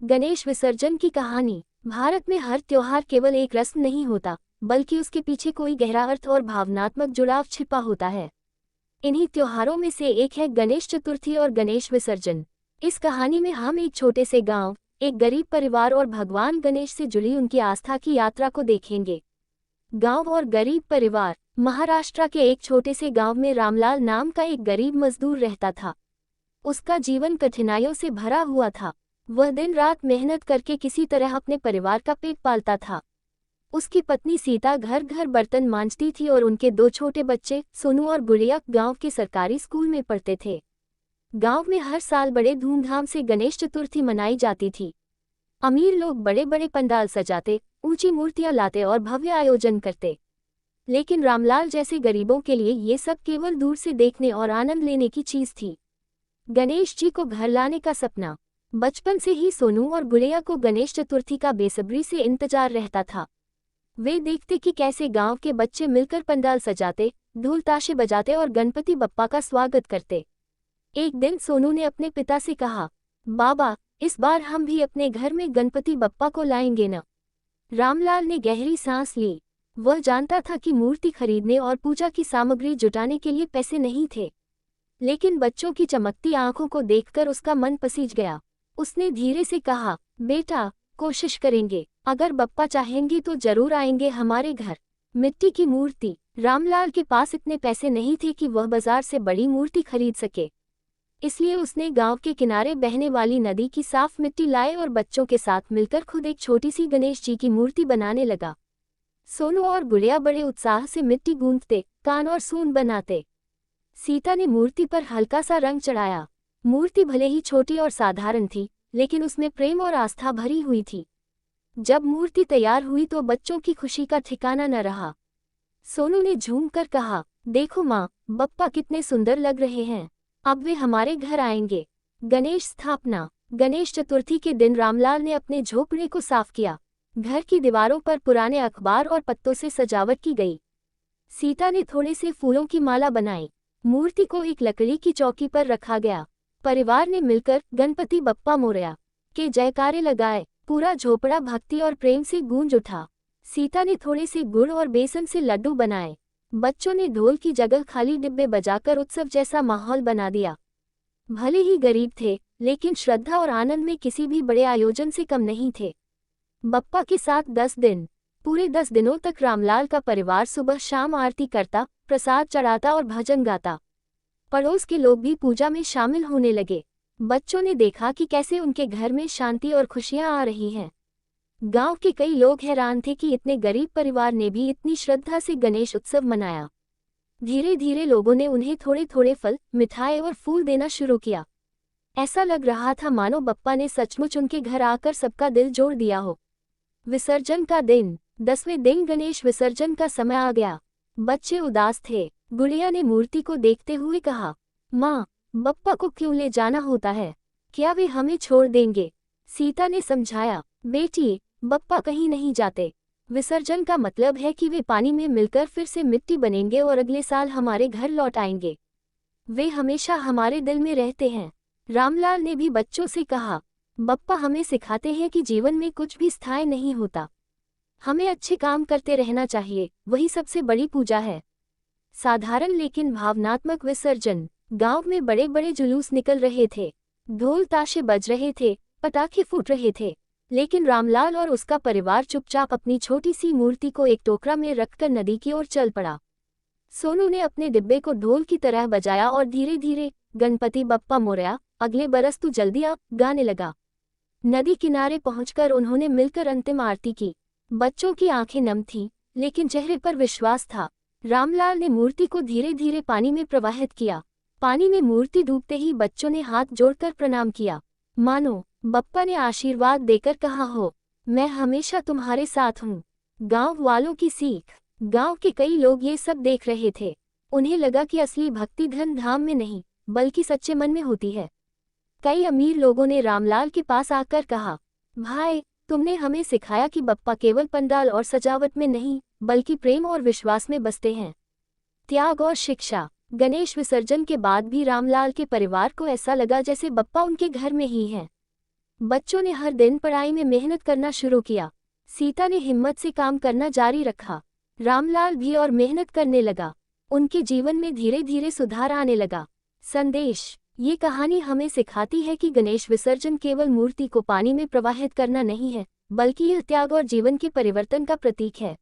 गणेश विसर्जन की कहानी। भारत में हर त्योहार केवल एक रस्म नहीं होता, बल्कि उसके पीछे कोई गहरा अर्थ और भावनात्मक जुड़ाव छिपा होता है। इन्हीं त्योहारों में से एक है गणेश चतुर्थी और गणेश विसर्जन। इस कहानी में हम एक छोटे से गांव, एक गरीब परिवार और भगवान गणेश से जुड़ी उनकी आस्था की यात्रा को देखेंगे। गांव और गरीब परिवार। महाराष्ट्र के एक छोटे से गांव में रामलाल नाम का एक गरीब मजदूर रहता था। उसका जीवन कठिनाइयों से भरा हुआ था। वह दिन रात मेहनत करके किसी तरह अपने परिवार का पेट पालता था। उसकी पत्नी सीता घर घर बर्तन मांजती थी और उनके दो छोटे बच्चे सोनू और गुड़िया गांव के सरकारी स्कूल में पढ़ते थे। गांव में हर साल बड़े धूमधाम से गणेश चतुर्थी मनाई जाती थी। अमीर लोग बड़े बड़े पंडाल सजाते, ऊंची मूर्तियां लाते और भव्य आयोजन करते। लेकिन रामलाल जैसे गरीबों के लिए ये सब केवल दूर से देखने और आनंद लेने की चीज थी। गणेश जी को घर लाने का सपना। बचपन से ही सोनू और गुड़िया को गणेश चतुर्थी का बेसब्री से इंतजार रहता था। वे देखते कि कैसे गांव के बच्चे मिलकर पंडाल सजाते, ढोल ताशे बजाते और गणपति बप्पा का स्वागत करते। एक दिन सोनू ने अपने पिता से कहा, बाबा, इस बार हम भी अपने घर में गणपति बप्पा को लाएंगे न। रामलाल ने गहरी सांस ली। वह जानता था कि मूर्ति खरीदने और पूजा की सामग्री जुटाने के लिए पैसे नहीं थे। लेकिन बच्चों की चमकती आंखों को देखकर उसका मन पसीज गया। उसने धीरे से कहा, बेटा, कोशिश करेंगे। अगर बप्पा चाहेंगे तो जरूर आएंगे हमारे घर। मिट्टी की मूर्ति। रामलाल के पास इतने पैसे नहीं थे कि वह बाजार से बड़ी मूर्ति खरीद सके। इसलिए उसने गांव के किनारे बहने वाली नदी की साफ मिट्टी लाए और बच्चों के साथ मिलकर खुद एक छोटी सी गणेश जी की मूर्ति बनाने लगा। सोनू और गुड़िया बड़े उत्साह से मिट्टी गूंथते, कान और सूंड बनाते। सीता ने मूर्ति पर हल्का सा रंग चढ़ाया। मूर्ति भले ही छोटी और साधारण थी, लेकिन उसमें प्रेम और आस्था भरी हुई थी। जब मूर्ति तैयार हुई तो बच्चों की खुशी का ठिकाना न रहा। सोनू ने झूम कर कहा, देखो माँ, बप्पा कितने सुंदर लग रहे हैं। अब वे हमारे घर आएंगे। गणेश स्थापना। गणेश चतुर्थी के दिन रामलाल ने अपने झोपड़े को साफ किया। घर की दीवारों पर पुराने अखबार और पत्तों से सजावट की गई। सीता ने थोड़े से फूलों की माला बनाई। मूर्ति को एक लकड़ी की चौकी पर रखा गया। परिवार ने मिलकर गणपति बप्पा मोरया के जयकारे लगाए। पूरा झोपड़ा भक्ति और प्रेम से गूंज उठा। सीता ने थोड़े से गुड़ और बेसन से लड्डू बनाए। बच्चों ने ढोल की जगह खाली डिब्बे बजाकर उत्सव जैसा माहौल बना दिया। भले ही गरीब थे, लेकिन श्रद्धा और आनंद में किसी भी बड़े आयोजन से कम नहीं थे। बप्पा के साथ 10 दिन। पूरे 10 दिनों तक रामलाल का परिवार सुबह शाम आरती करता, प्रसाद चढ़ाता और भजन गाता। पड़ोस के लोग भी पूजा में शामिल होने लगे। बच्चों ने देखा कि कैसे उनके घर में शांति और खुशियां आ रही हैं। गांव के कई लोग हैरान थे कि इतने गरीब परिवार ने भी इतनी श्रद्धा से गणेश उत्सव मनाया। धीरे धीरे लोगों ने उन्हें थोड़े थोड़े फल, मिठाई और फूल देना शुरू किया। ऐसा लग रहा था मानो बप्पा ने सचमुच उनके घर आकर सबका दिल जोड़ दिया हो। विसर्जन का दिन। 10वें दिन गणेश विसर्जन का समय आ गया। बच्चे उदास थे। गुड़िया ने मूर्ति को देखते हुए कहा, माँ, बप्पा को क्यों ले जाना होता है? क्या वे हमें छोड़ देंगे? सीता ने समझाया, बेटी, बप्पा कहीं नहीं जाते। विसर्जन का मतलब है कि वे पानी में मिलकर फिर से मिट्टी बनेंगे और अगले साल हमारे घर लौट आएंगे। वे हमेशा हमारे दिल में रहते हैं। रामलाल ने भी बच्चों से कहा, बप्पा हमें सिखाते हैं कि जीवन में कुछ भी स्थायी नहीं होता। हमें अच्छे काम करते रहना चाहिए, वही सबसे बड़ी पूजा है। साधारण लेकिन भावनात्मक विसर्जन। गांव में बड़े बड़े जुलूस निकल रहे थे। ढोल ताशे बज रहे थे, पटाखे फूट रहे थे। लेकिन रामलाल और उसका परिवार चुपचाप अपनी छोटी सी मूर्ति को एक टोकरा में रखकर नदी की ओर चल पड़ा। सोनू ने अपने डिब्बे को ढोल की तरह बजाया और धीरे धीरे गणपति बप्पा मोरया, अगले बरस तू जल्दी आ, गाने लगा। नदी किनारे पहुंचकर उन्होंने मिलकर अंतिम आरती की। बच्चों की आंखें नम थीं, लेकिन चेहरे पर विश्वास था। रामलाल ने मूर्ति को धीरे धीरे पानी में प्रवाहित किया। पानी में मूर्ति डूबते ही बच्चों ने हाथ जोड़कर प्रणाम किया। मानो बप्पा ने आशीर्वाद देकर कहा हो, मैं हमेशा तुम्हारे साथ हूँ। गांव वालों की सीख। गांव के कई लोग ये सब देख रहे थे। उन्हें लगा कि असली भक्ति धन धाम में नहीं, बल्कि सच्चे मन में होती है। कई अमीर लोगों ने रामलाल के पास आकर कहा, भाई, तुमने हमें सिखाया कि बप्पा केवल पंडाल और सजावट में नहीं, बल्कि प्रेम और विश्वास में बसते हैं। त्याग और शिक्षा। गणेश विसर्जन के बाद भी रामलाल के परिवार को ऐसा लगा जैसे बप्पा उनके घर में ही हैं। बच्चों ने हर दिन पढ़ाई में मेहनत करना शुरू किया। सीता ने हिम्मत से काम करना जारी रखा। रामलाल भी और मेहनत करने लगा। उनके जीवन में धीरे धीरे सुधार आने लगा। संदेश: ये कहानी हमें सिखाती है कि गणेश विसर्जन केवल मूर्ति को पानी में प्रवाहित करना नहीं है, बल्कि यह त्याग और जीवन के परिवर्तन का प्रतीक है।